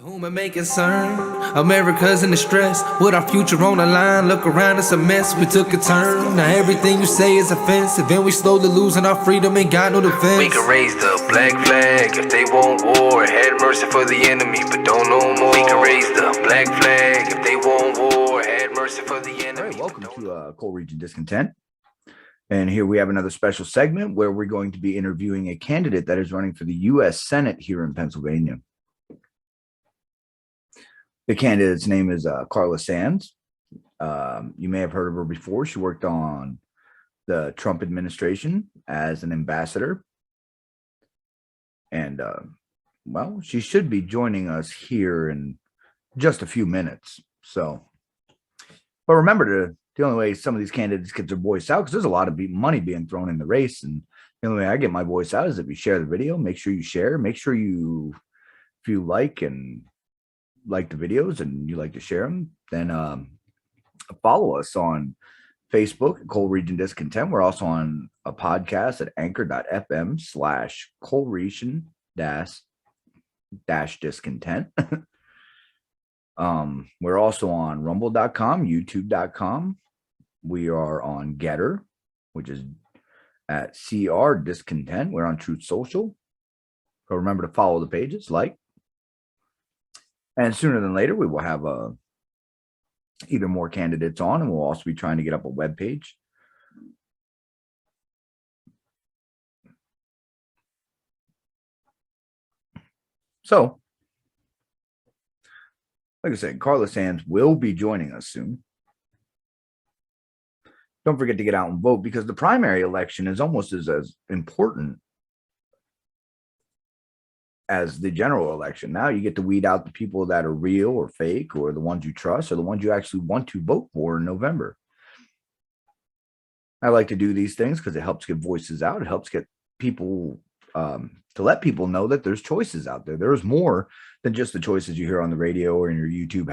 Whom it may concern, America's in distress, with our future on the line. Look around, it's a mess, we took a turn. Now everything you say is offensive, and we slowly losing our freedom, ain't got no defense. We can raise the black flag if they want war, had mercy for the enemy, but don't know more. We can raise the black flag if they want war, had mercy for the enemy. All right, welcome to Coal Region Discontent. And here we have another special segment where we're going to be interviewing a candidate that is running for the U.S. Senate here in Pennsylvania. The candidate's name is Carla Sands. You may have heard of her before. She worked on the Trump administration as an ambassador. And, well, she should be joining us here in just a few minutes. So, but remember, the only way some of these candidates get their voice out, because there's a lot of money being thrown in the race. And the only way I get my voice out is if you share the video. Make sure you share. Make sure you, if you like the videos and you like to share them, then follow us on Facebook, Coal Region Discontent. We're also on a podcast at anchor.fm/Coal Region Discontent. We're also on rumble.com, youtube.com. We are on Getter, which is at CR Discontent. We're on Truth Social. So remember to follow the pages, like. And sooner than later, we will have either more candidates on, and we'll also be trying to get up a web page. So, like I said, Carla Sands will be joining us soon. Don't forget to get out and vote, because the primary election is almost as important as the general election. Now you get to weed out the people that are real or fake, or the ones you trust, or the ones you actually want to vote for in November. I like to do these things because it helps get voices out. It helps get people to let people know that there's choices out there. There's more than just the choices you hear on the radio or in your YouTube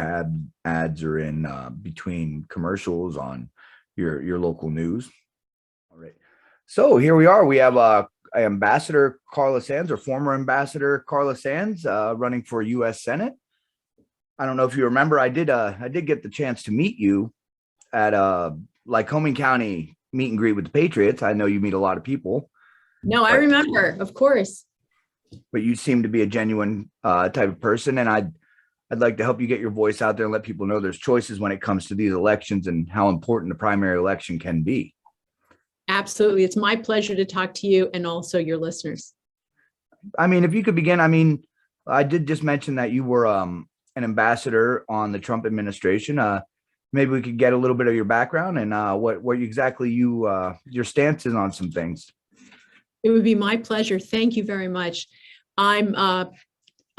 ads or in between commercials on your local news. All right. So here we are. We have Ambassador Carla Sands, or former Ambassador Carla Sands, running for U.S. Senate. I don't know if you remember, I did get the chance to meet you at Lycoming County meet and greet with the Patriots. I know you meet a lot of people. No, I remember, of course. But you seem to be a genuine type of person, and I'd like to help you get your voice out there and let people know there's choices when it comes to these elections and how important the primary election can be. Absolutely. It's my pleasure to talk to you and also your listeners. I mean, if you could begin, I did just mention that you were an ambassador on the Trump administration. Maybe we could get a little bit of your background and what exactly your stance is on some things. It would be my pleasure. Thank you very much. I'll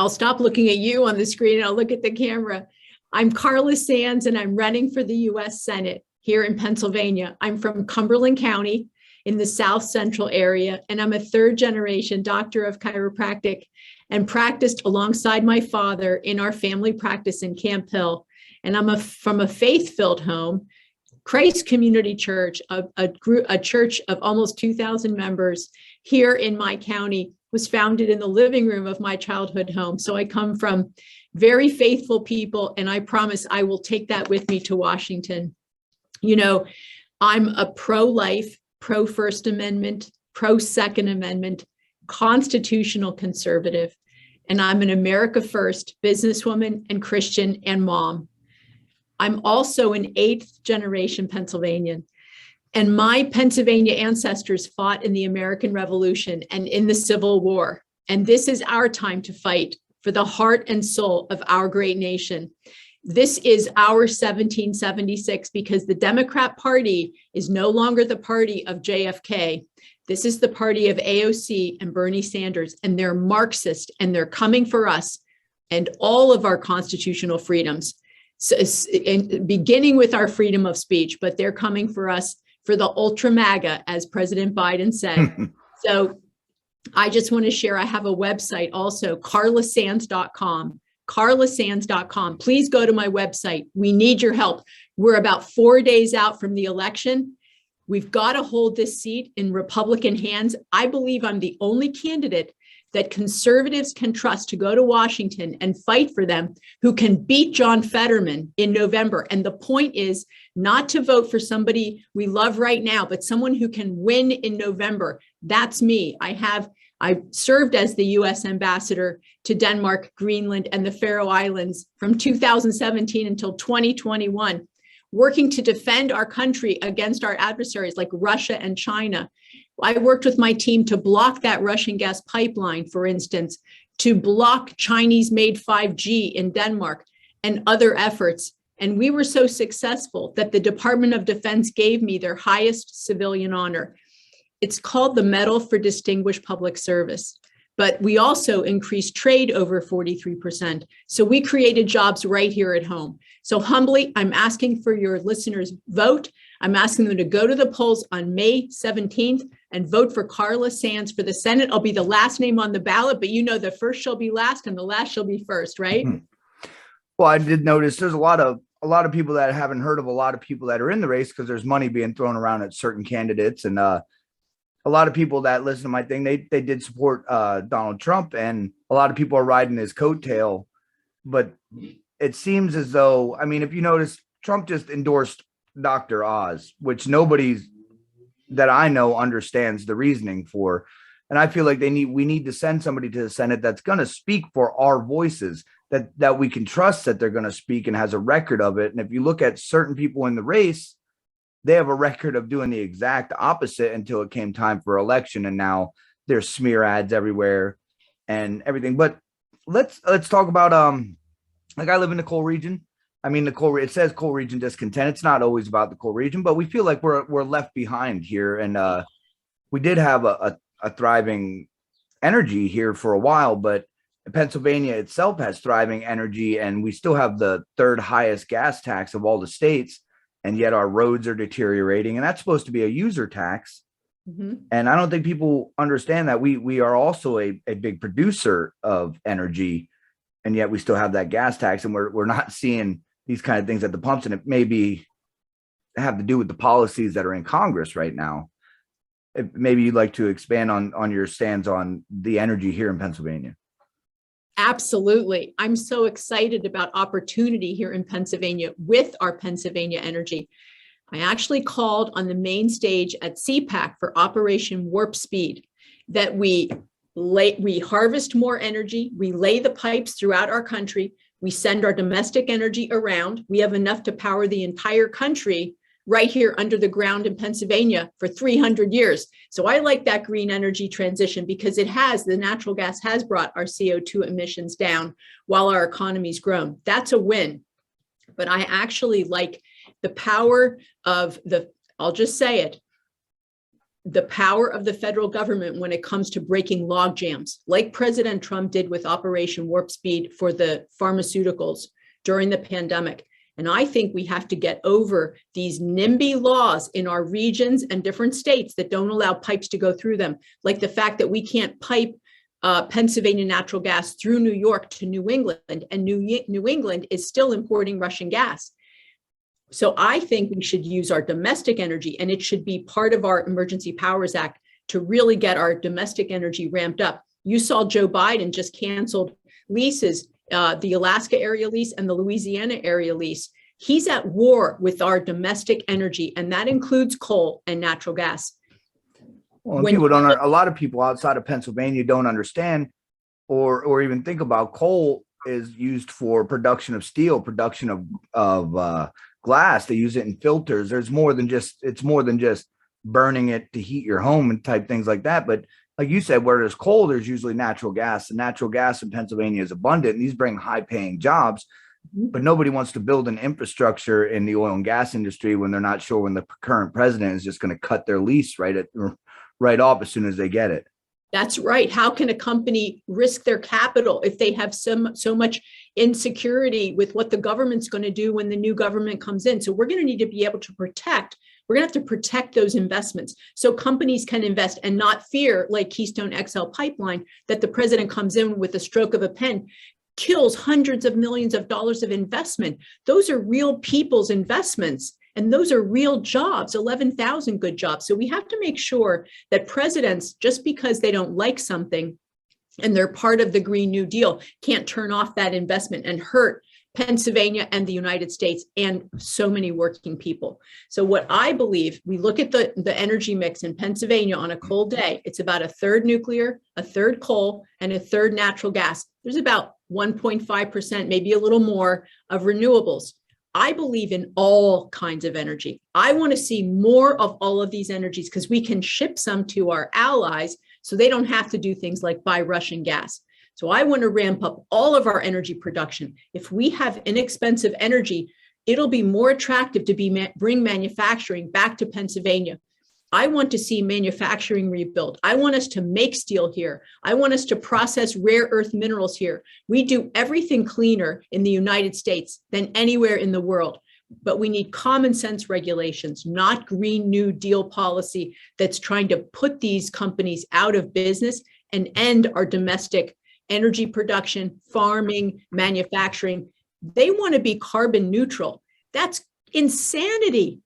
stop looking at you on the screen and I'll look at the camera. I'm Carla Sands, and I'm running for the U.S. Senate here in Pennsylvania. I'm from Cumberland County in the South Central area, and I'm a third-generation doctor of chiropractic and practiced alongside my father in our family practice in Camp Hill. And I'm from a faith-filled home. Christ Community Church, a church of almost 2,000 members here in my county, was founded in the living room of my childhood home. So I come from very faithful people, and I promise I will take that with me to Washington. You know, I'm a pro-life, pro-First Amendment, pro-Second Amendment, constitutional conservative, and I'm an America First businesswoman and Christian and mom. I'm also an 8th generation Pennsylvanian, and my Pennsylvania ancestors fought in the American Revolution and in the Civil War. And this is our time to fight for the heart and soul of our great nation. This is our 1776, because the Democrat Party is no longer the party of JFK. This is the party of AOC and Bernie Sanders, and they're Marxist, and they're coming for us and all of our constitutional freedoms, so, beginning with our freedom of speech, but they're coming for us for the ultra MAGA, as President Biden said. So I just want to share, I have a website also, carlasands.com. carlasands.com. Please go to my website. We need your help. We're about 4 days out from the election. We've got to hold this seat in Republican hands. I believe I'm the only candidate that conservatives can trust to go to Washington and fight for them, who can beat John Fetterman in November. And the point is not to vote for somebody we love right now, but someone who can win in November. That's me. I served as the US ambassador to Denmark, Greenland, and the Faroe Islands from 2017 until 2021, working to defend our country against our adversaries like Russia and China. I worked with my team to block that Russian gas pipeline, for instance, to block Chinese-made 5G in Denmark and other efforts. And we were so successful that the Department of Defense gave me their highest civilian honor. It's called the Medal for Distinguished Public Service. But we also increased trade over 43%. So we created jobs right here at home. So humbly, I'm asking for your listeners' vote. I'm asking them to go to the polls on May 17th and vote for Carla Sands for the Senate. I'll be the last name on the ballot, but you know the first shall be last and the last shall be first, right? Well, I did notice there's a lot of people that haven't heard of a lot of people that are in the race because there's money being thrown around at certain candidates, and a lot of people that listen to my thing, they did support Donald Trump, and a lot of people are riding his coattail. But it seems as though, I mean, if you notice, Trump just endorsed Dr. Oz, which nobody that I know understands the reasoning for. And I feel like we need to send somebody to the Senate that's going to speak for our voices, that we can trust that they're going to speak and has a record of it. And if you look at certain people in the race, they have a record of doing the exact opposite until it came time for election. And now there's smear ads everywhere and everything. But let's talk about, like, I live in the coal region. I mean, it says coal region discontent. It's not always about the coal region, but we feel like we're left behind here. And we did have a thriving energy here for a while, but Pennsylvania itself has thriving energy, and we still have the third highest gas tax of all the states. And yet our roads are deteriorating, and that's supposed to be a user tax. Mm-hmm. And I don't think people understand that we are also a big producer of energy, and yet we still have that gas tax, and we're not seeing these kind of things at the pumps. And it maybe have to do with the policies that are in Congress right now. Maybe you'd like to expand on your stance on the energy here in Pennsylvania. Absolutely. I'm so excited about opportunity here in Pennsylvania with our Pennsylvania energy. I actually called on the main stage at CPAC for Operation Warp Speed, that we harvest more energy, we lay the pipes throughout our country, we send our domestic energy around. We have enough to power the entire country right here under the ground in Pennsylvania for 300 years. So I like that green energy transition because the natural gas has brought our CO2 emissions down while our economy's grown. That's a win. But I actually like the power of I'll just say it, the power of the federal government when it comes to breaking log jams, like President Trump did with Operation Warp Speed for the pharmaceuticals during the pandemic. And I think we have to get over these NIMBY laws in our regions and different states that don't allow pipes to go through them, like the fact that we can't pipe Pennsylvania natural gas through New York to New England, and New England is still importing Russian gas. So I think we should use our domestic energy, and it should be part of our Emergency Powers Act to really get our domestic energy ramped up. You saw Joe Biden just canceled leases, the Alaska area lease and the Louisiana area lease. He's at war with our domestic energy, and that includes coal and natural gas. Well, a lot of people outside of Pennsylvania don't understand or even think about coal is used for production of steel, production of glass. They use it in filters. It's more than just burning it to heat your home and type things like that. But like you said, where there's coal, there's usually natural gas. And natural gas in Pennsylvania is abundant. And these bring high-paying jobs. But nobody wants to build an infrastructure in the oil and gas industry when they're not sure when the current president is just going to cut their lease right off as soon as they get it. That's right. How can a company risk their capital if they have so much insecurity with what the government's going to do when the new government comes in? So we're going to need to be able to protect. We're going to have to protect those investments so companies can invest and not fear, like Keystone XL pipeline, that the president comes in with a stroke of a pen, kills hundreds of millions of dollars of investment. Those are real people's investments. And those are real jobs, 11,000 good jobs. So we have to make sure that presidents, just because they don't like something, and they're part of the Green New Deal, can't turn off that investment and hurt Pennsylvania and the United States and so many working people. So what I believe, we look at the energy mix in Pennsylvania on a cold day, it's about a third nuclear, a third coal, and a third natural gas. There's about 1.5%, maybe a little more, of renewables. I believe in all kinds of energy. I want to see more of all of these energies because we can ship some to our allies so they don't have to do things like buy Russian gas. So I want to ramp up all of our energy production. If we have inexpensive energy, it'll be more attractive to bring manufacturing back to Pennsylvania. I want to see manufacturing rebuilt. I want us to make steel here. I want us to process rare earth minerals here. We do everything cleaner in the United States than anywhere in the world. But we need common sense regulations, not Green New Deal policy that's trying to put these companies out of business and end our domestic energy production, farming, manufacturing. They want to be carbon neutral. That's insanity.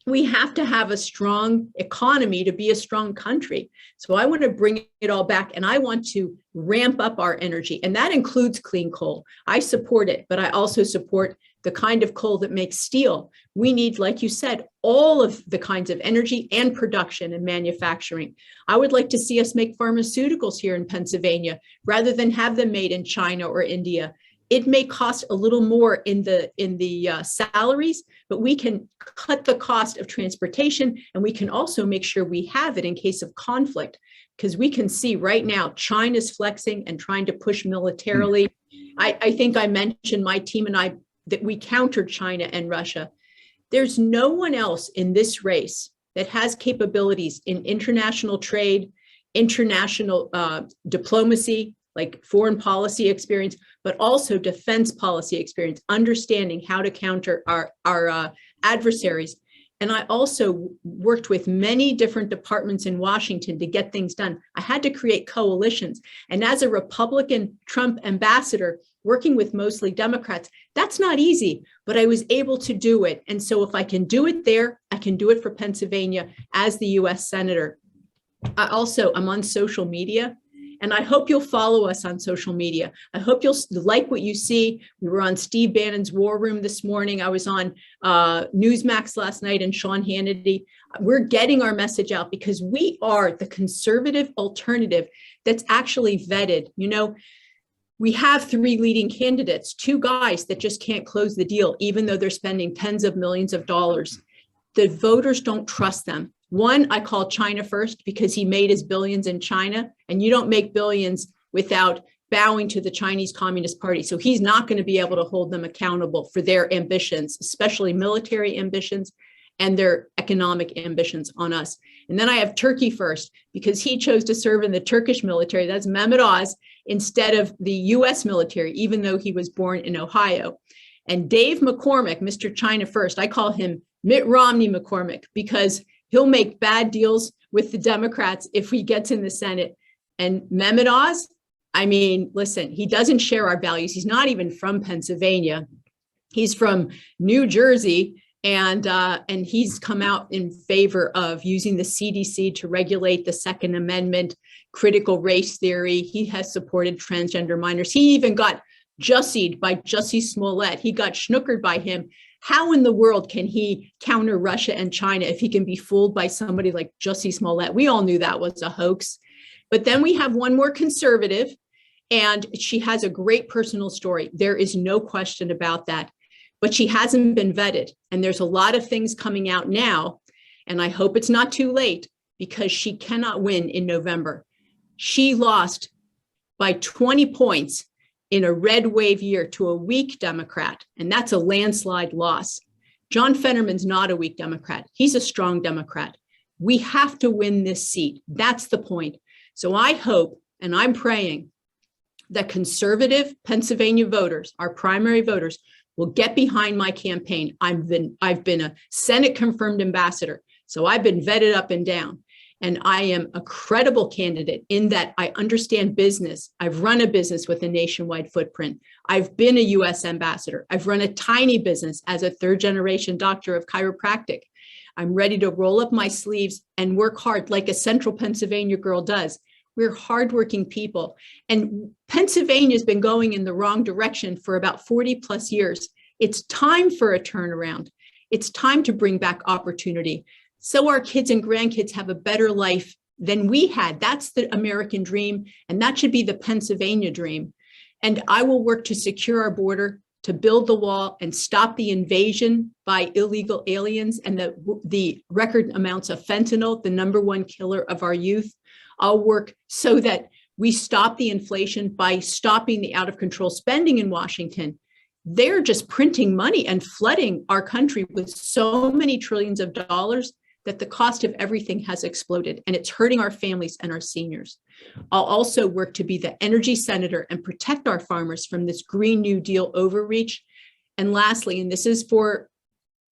We have to have a strong economy to be a strong country. So I want to bring it all back, and I want to ramp up our energy. And that includes clean coal. I support it, but I also support the kind of coal that makes steel. We need, like you said, all of the kinds of energy and production and manufacturing. I would like to see us make pharmaceuticals here in Pennsylvania rather than have them made in China or India. It may cost a little more in the salaries, but we can cut the cost of transportation, and we can also make sure we have it in case of conflict, because we can see right now China's flexing and trying to push militarily. I think I mentioned my team and I that we countered China and Russia. There's no one else in this race that has capabilities in international trade, international diplomacy, like foreign policy experience, but also defense policy experience, understanding how to counter our adversaries. And I also worked with many different departments in Washington to get things done. I had to create coalitions. And as a Republican Trump ambassador, working with mostly Democrats, that's not easy, but I was able to do it. And so if I can do it there, I can do it for Pennsylvania as the US Senator. I'm on social media, and I hope you'll follow us on social media. I hope you'll like what you see. We were on Steve Bannon's War Room this morning. I was on Newsmax last night and Sean Hannity. We're getting our message out because we are the conservative alternative that's actually vetted. You know, we have 3 leading candidates, 2 guys that just can't close the deal, even though they're spending tens of millions of dollars. The voters don't trust them. One, I call China first because he made his billions in China, and you don't make billions without bowing to the Chinese Communist Party. So he's not going to be able to hold them accountable for their ambitions, especially military ambitions and their economic ambitions on us. And then I have Turkey first because he chose to serve in the Turkish military. That's Mehmet Oz instead of the US military, even though he was born in Ohio. And Dave McCormick, Mr. China First, I call him Mitt Romney McCormick because he'll make bad deals with the Democrats if he gets in the Senate. And Mehmet Oz, I mean, listen, he doesn't share our values. He's not even from Pennsylvania. He's from New Jersey, and he's come out in favor of using the CDC to regulate the Second Amendment, critical race theory. He has supported transgender minors. He even got jussied by Jussie Smollett. He got schnookered by him. How in the world can he counter Russia and China if he can be fooled by somebody like Jussie Smollett? We all knew that was a hoax. But then we have one more conservative, and she has a great personal story. There is no question about that. But she hasn't been vetted. And there's a lot of things coming out now. And I hope it's not too late because she cannot win in November. She lost by 20 points in a red wave year to a weak Democrat, and that's a landslide loss. John Fetterman's not a weak Democrat. He's a strong Democrat. We have to win this seat. That's the point. So I hope, and I'm praying, that conservative Pennsylvania voters, our primary voters, will get behind my campaign. I've been a Senate confirmed ambassador, so I've been vetted up and down. And I am a credible candidate in that I understand business. I've run a business with a nationwide footprint. I've been a US ambassador. I've run a tiny business as a 3rd-generation doctor of chiropractic. I'm ready to roll up my sleeves and work hard like a central Pennsylvania girl does. We're hardworking people. And Pennsylvania's been going in the wrong direction for about 40 plus years. It's time for a turnaround. It's time to bring back opportunity so our kids and grandkids have a better life than we had. That's the American dream, and that should be the Pennsylvania dream. And I will work to secure our border, to build the wall and stop the invasion by illegal aliens and the record amounts of fentanyl, the number one killer of our youth. I'll work so that we stop the inflation by stopping the out of control spending in Washington. They're just printing money and flooding our country with so many trillions of dollars that the cost of everything has exploded, and it's hurting our families and our seniors. I'll also work to be the energy senator and protect our farmers from this Green New Deal overreach. And lastly, and this is for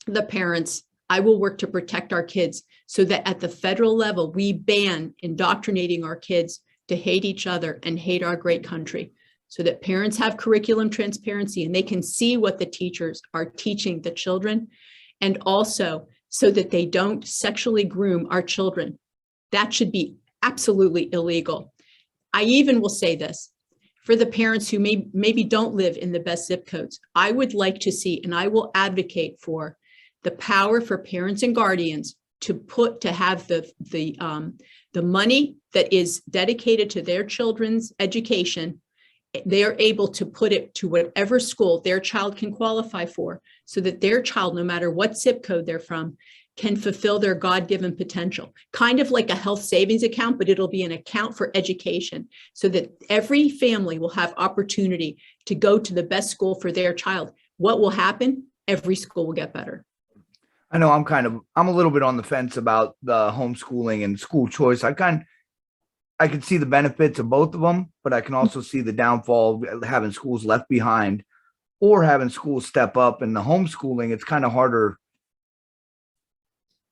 the parents, I will work to protect our kids so that at the federal level, we ban indoctrinating our kids to hate each other and hate our great country, so that parents have curriculum transparency and they can see what the teachers are teaching the children, and also so that they don't sexually groom our children. That should be absolutely illegal. I even will say this, for the parents who maybe don't live in the best zip codes, I would like to see, and I will advocate for the power for parents and guardians to have the money that is dedicated to their children's education. They are able to put it to whatever school their child can qualify for, so that their child, no matter what zip code they're from, can fulfill their God-given potential. Kind of like a health savings account, but it'll be an account for education, so that every family will have opportunity to go to the best school for their child. What will happen? Every school will get better. I know I'm a little bit on the fence about the homeschooling and school choice. I can see the benefits of both of them, but I can also see the downfall of having schools left behind or having schools step up. And the homeschooling, it's kind of harder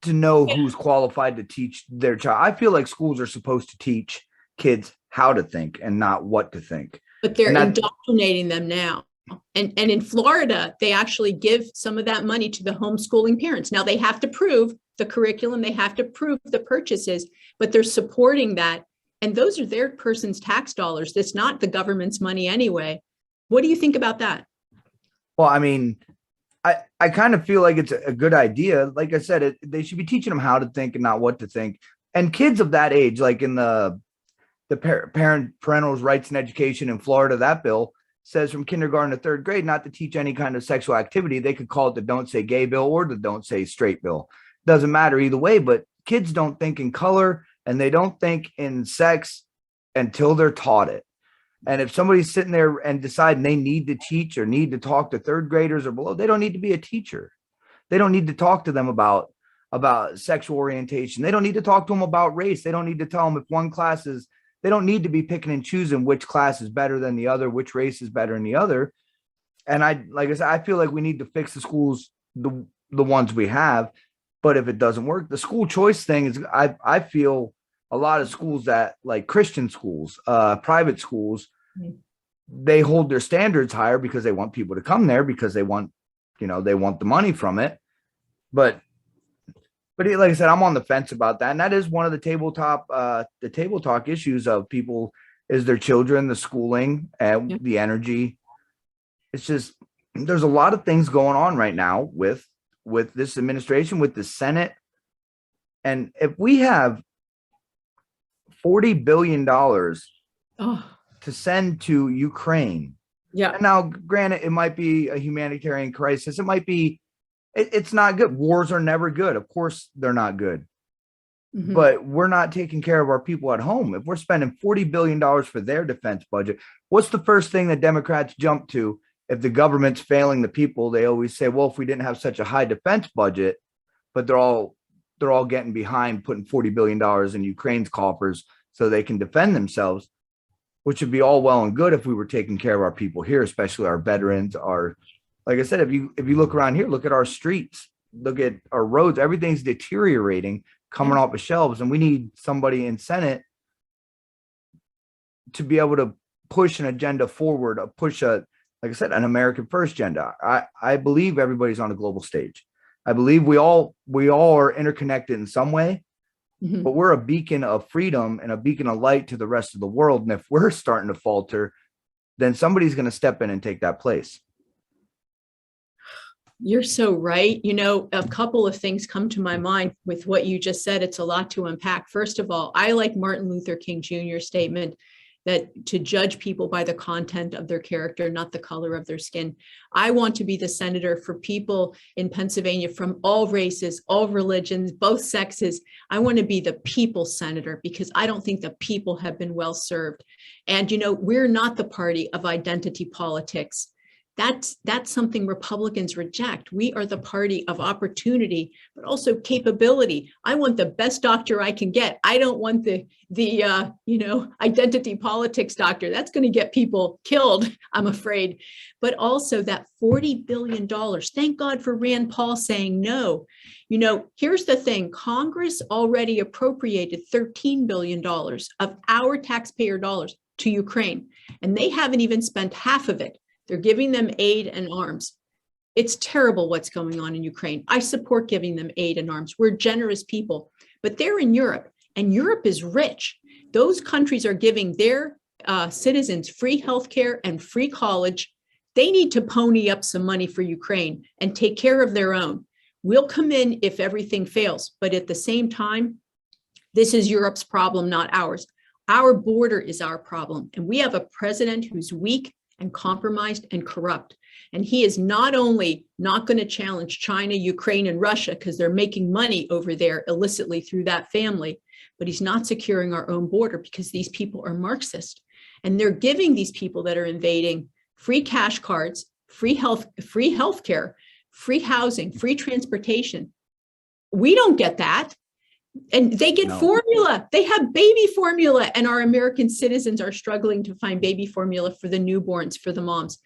to know who's qualified to teach their child. I feel like schools are supposed to teach kids how to think and not what to think. But they're indoctrinating them now. And in Florida, they actually give some of that money to the homeschooling parents. Now they have to prove the curriculum, they have to prove the purchases, but they're supporting that. And those are their person's tax dollars. That's not the government's money anyway. What do you think about that? Well, I mean, I kind of feel like it's a good idea. Like I said, they should be teaching them how to think and not what to think. And kids of that age, like in the parental rights and education in Florida, that bill says from kindergarten to third grade not to teach any kind of sexual activity. They could call it the Don't Say Gay bill or the Don't Say Straight bill. Doesn't matter either way, but kids don't think in color and they don't think in sex until they're taught it. And if somebody's sitting there and deciding they need to teach or need to talk to third graders or below, they don't need to be a teacher. They don't need to talk to them about sexual orientation. They don't need to talk to them about race. They don't need to tell them if one class is, they don't need to be picking and choosing which class is better than the other, which race is better than the other. And like I said, I feel like we need to fix the schools, the ones we have. But if it doesn't work, the school choice thing is, I feel a lot of schools that like Christian schools, private schools, they hold their standards higher because they want people to come there because they want the money from it. But like I said, I'm on the fence about that. And that is one of the table talk issues of people is their children, the schooling and the energy. It's just, there's a lot of things going on right now with this administration, with the Senate. And if we have $40 billion to send to Ukraine. Yeah. And now, granted, it might be a humanitarian crisis. It might be, it's not good. Wars are never good. Of course, they're not good. Mm-hmm. But we're not taking care of our people at home. If we're spending $40 billion for their defense budget, what's the first thing that Democrats jump to if the government's failing the people? They always say, well, if we didn't have such a high defense budget, but they're all getting behind putting $40 billion in Ukraine's coffers so they can defend themselves, which would be all well and good if we were taking care of our people here, especially our veterans. Like I said, if you look around here, look at our streets, look at our roads, everything's deteriorating, coming off the shelves. And we need somebody in Senate to be able to push an agenda forward, like I said, an American first agenda. I believe everybody's on a global stage. I believe we all are interconnected in some way. Mhm. but we're a beacon of freedom and a beacon of light to the rest of the world. And if we're starting to falter, then somebody's going to step in and take that place. You're so right. You know, a couple of things come to my mind with what you just said. It's a lot to unpack. First of all, I like Martin Luther King Jr.'s statement that to judge people by the content of their character, not the color of their skin. I want to be the senator for people in Pennsylvania from all races, all religions, both sexes. I want to be the people's senator because I don't think the people have been well served. And, you know, we're not the party of identity politics. That's something Republicans reject. We are the party of opportunity, but also capability. I want the best doctor I can get. I don't want the identity politics doctor. That's going to get people killed, I'm afraid. But also that $40 billion. Thank God for Rand Paul saying no. You know, here's the thing. Congress already appropriated $13 billion of our taxpayer dollars to Ukraine, and they haven't even spent half of it. They're giving them aid and arms. It's terrible what's going on in Ukraine. I support giving them aid and arms. We're generous people, but they're in Europe, and Europe is rich. Those countries are giving their citizens free healthcare and free college. They need to pony up some money for Ukraine and take care of their own. We'll come in if everything fails, but at the same time, this is Europe's problem, not ours. Our border is our problem, and we have a president who's weak and compromised and corrupt. And he is not only not going to challenge China, Ukraine, and Russia because they're making money over there illicitly through that family, but he's not securing our own border because these people are Marxist. And they're giving these people that are invading free cash cards, free healthcare, free housing, free transportation. We don't get that. And they get formula. They have baby formula, and our American citizens are struggling to find baby formula for the newborns, for the moms.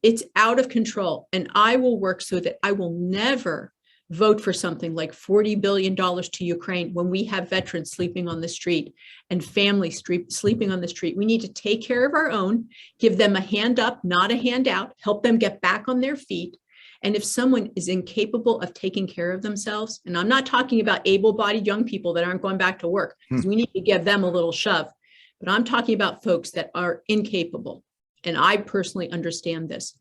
It's out of control. And I will work so that I will never vote for something like $40 billion to Ukraine when we have veterans sleeping on the street and families sleeping on the street. We need to take care of our own, give them a hand up, not a handout, help them get back on their feet. And if someone is incapable of taking care of themselves, and I'm not talking about able-bodied young people that aren't going back to work, because we need to give them a little shove, but I'm talking about folks that are incapable. And I personally understand this.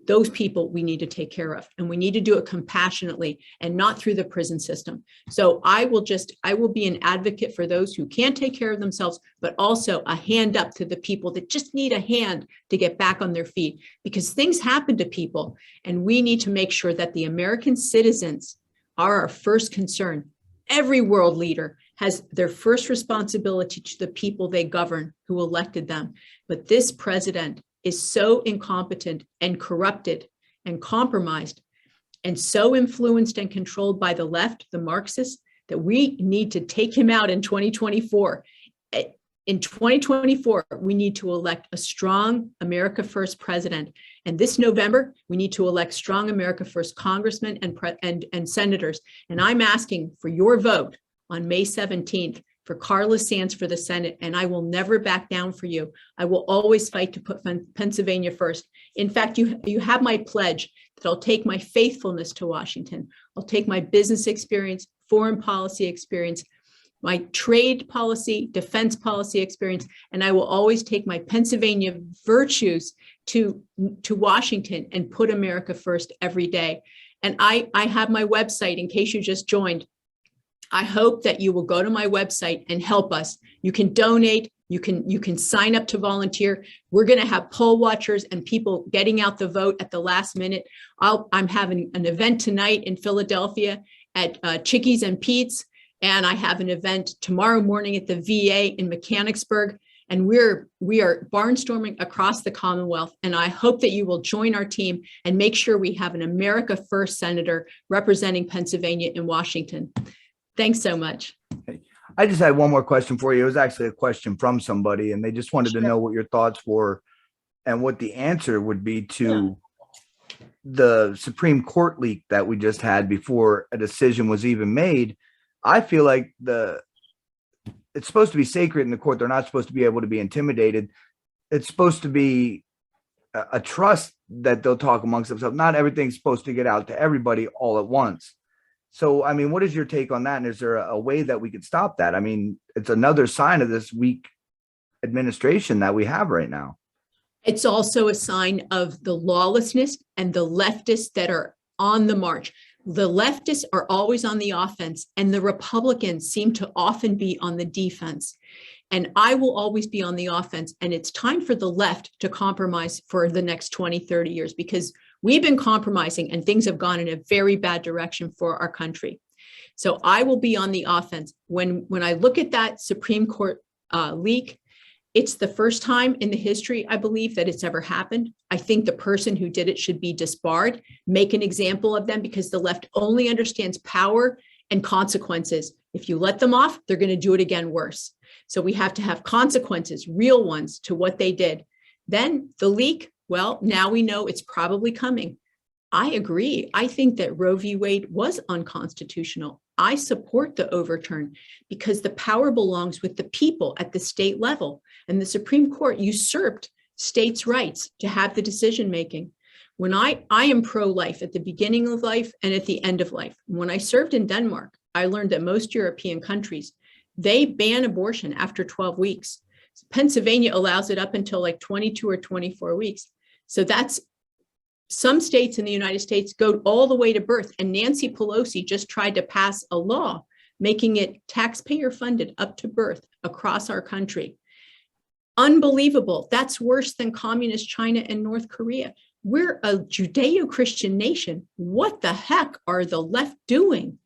Those people we need to take care of, and we need to do it compassionately and not through the prison system. So I will be an advocate for those who can't take care of themselves, but also a hand up to the people that just need a hand to get back on their feet, because things happen to people, and we need to make sure that the American citizens are our first concern. Every world leader has their first responsibility to the people they govern who elected them. But this president is so incompetent and corrupted and compromised and so influenced and controlled by the left, the Marxists, that we need to take him out in 2024. In 2024, we need to elect a strong America First president. And this November, we need to elect strong America First congressmen and senators. And I'm asking for your vote on May 17th for Carla Sands for the Senate, and I will never back down for you. I will always fight to put Pennsylvania first. In fact, you have my pledge that I'll take my faithfulness to Washington. I'll take my business experience, foreign policy experience, my trade policy, defense policy experience, and I will always take my Pennsylvania virtues to Washington and put America first every day. And I have my website in case you just joined. I hope that you will go to my website and help us. You can donate. You can sign up to volunteer. We're going to have poll watchers and people getting out the vote at the last minute. I'm having an event tonight in Philadelphia at Chickies and Pete's, and I have an event tomorrow morning at the VA in Mechanicsburg. And we are barnstorming across the Commonwealth. And I hope that you will join our team and make sure we have an America First senator representing Pennsylvania in Washington. Thanks so much. I just had one more question for you. It was actually a question from somebody, and they just wanted to know what your thoughts were and what the answer would be to the Supreme Court leak that we just had before a decision was even made. I feel like it's supposed to be sacred in the court. They're not supposed to be able to be intimidated. It's supposed to be a trust that they'll talk amongst themselves. Not everything's supposed to get out to everybody all at once. So, I mean, what is your take on that? And is there a way that we could stop that? I mean, it's another sign of this weak administration that we have right now. It's also a sign of the lawlessness and the leftists that are on the march. The leftists are always on the offense, and the Republicans seem to often be on the defense. And I will always be on the offense. And it's time for the left to compromise for the next 20, 30 years, because we've been compromising and things have gone in a very bad direction for our country. So I will be on the offense. When I look at that Supreme Court leak, it's the first time in the history, I believe, that it's ever happened. I think the person who did it should be disbarred, make an example of them, because the left only understands power and consequences. If you let them off, they're going to do it again worse. So we have to have consequences, real ones, to what they did. Then the leak, well, now we know it's probably coming. I agree. I think that Roe v. Wade was unconstitutional. I support the overturn because the power belongs with the people at the state level, and the Supreme Court usurped states' rights to have the decision making. When I am pro-life at the beginning of life and at the end of life. When I served in Denmark, I learned that most European countries, they ban abortion after 12 weeks. Pennsylvania allows it up until like 22 or 24 weeks. So that's, some states in the United States go all the way to birth. And Nancy Pelosi just tried to pass a law making it taxpayer funded up to birth across our country. Unbelievable. That's worse than communist China and North Korea. We're a Judeo-Christian nation. What the heck are the left doing?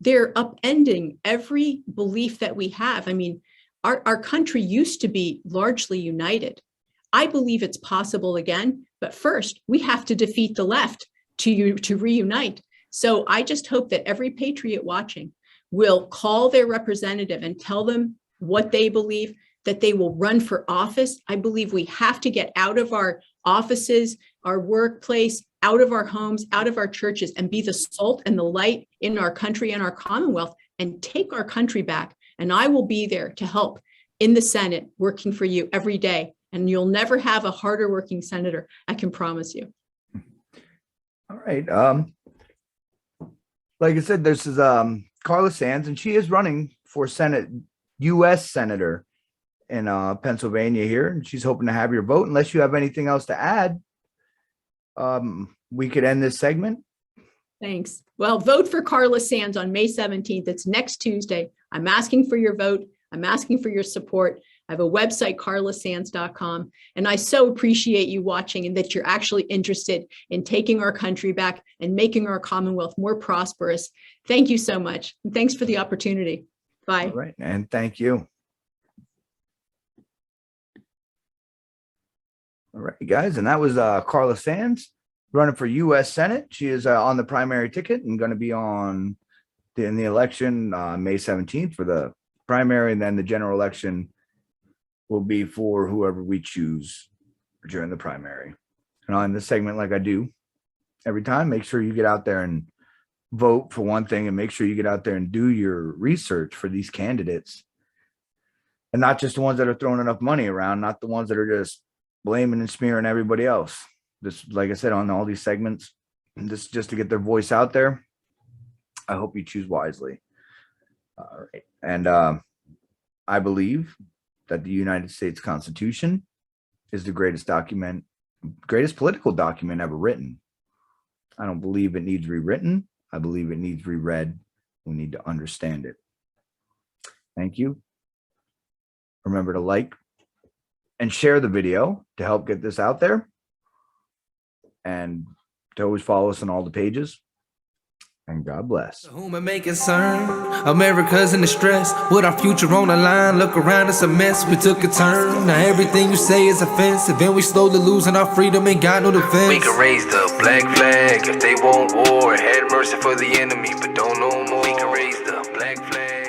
They're upending every belief that we have. I mean, our country used to be largely united. I believe it's possible again, but first we have to defeat the left to reunite. So I just hope that every patriot watching will call their representative and tell them what they believe, that they will run for office. I believe we have to get out of our offices, our workplace, out of our homes, out of our churches, and be the salt and the light in our country and our Commonwealth, and take our country back. And I will be there to help in the Senate, working for you every day. And you'll never have a harder working senator, I can promise you. All right. Like I said, this is Carla Sands, and she is running for Senate, U.S. Senator in Pennsylvania here, and she's hoping to have your vote. Unless you have anything else to add, we could end this segment. Thanks. Well, vote for Carla Sands on May 17th. It's next Tuesday. I'm asking for your vote. I'm asking for your support. I have a website, carlasands.com, and I so appreciate you watching and that you're actually interested in taking our country back and making our Commonwealth more prosperous. Thank you so much. And thanks for the opportunity. Bye. All right, and thank you. All right, guys, and that was Carla Sands running for U.S. Senate. She is on the primary ticket and going to be in the election May 17th for the primary, and then the general election will be for whoever we choose during the primary. And on this segment, like I do every time, make sure you get out there and vote for one thing, and make sure you get out there and do your research for these candidates, and not just the ones that are throwing enough money around, not the ones that are just blaming and smearing everybody else. This, like I said, on all these segments, this just to get their voice out there. I hope you choose wisely. All right. And I believe that the United States Constitution is the greatest political document ever written. I don't believe it needs rewritten. I believe it needs reread. We need to understand it. Thank you. Remember to like and share the video to help get this out there, and to always follow us on all the pages. And God bless. Whom it may concern, America's in distress, with our future on the line. Look around, it's a mess, we took a turn. Now everything you say is offensive, and we slowly losing our freedom, ain't got no defense. We can raise the black flag if they want war. Had mercy for the enemy, but don't no more. We can raise the black flag.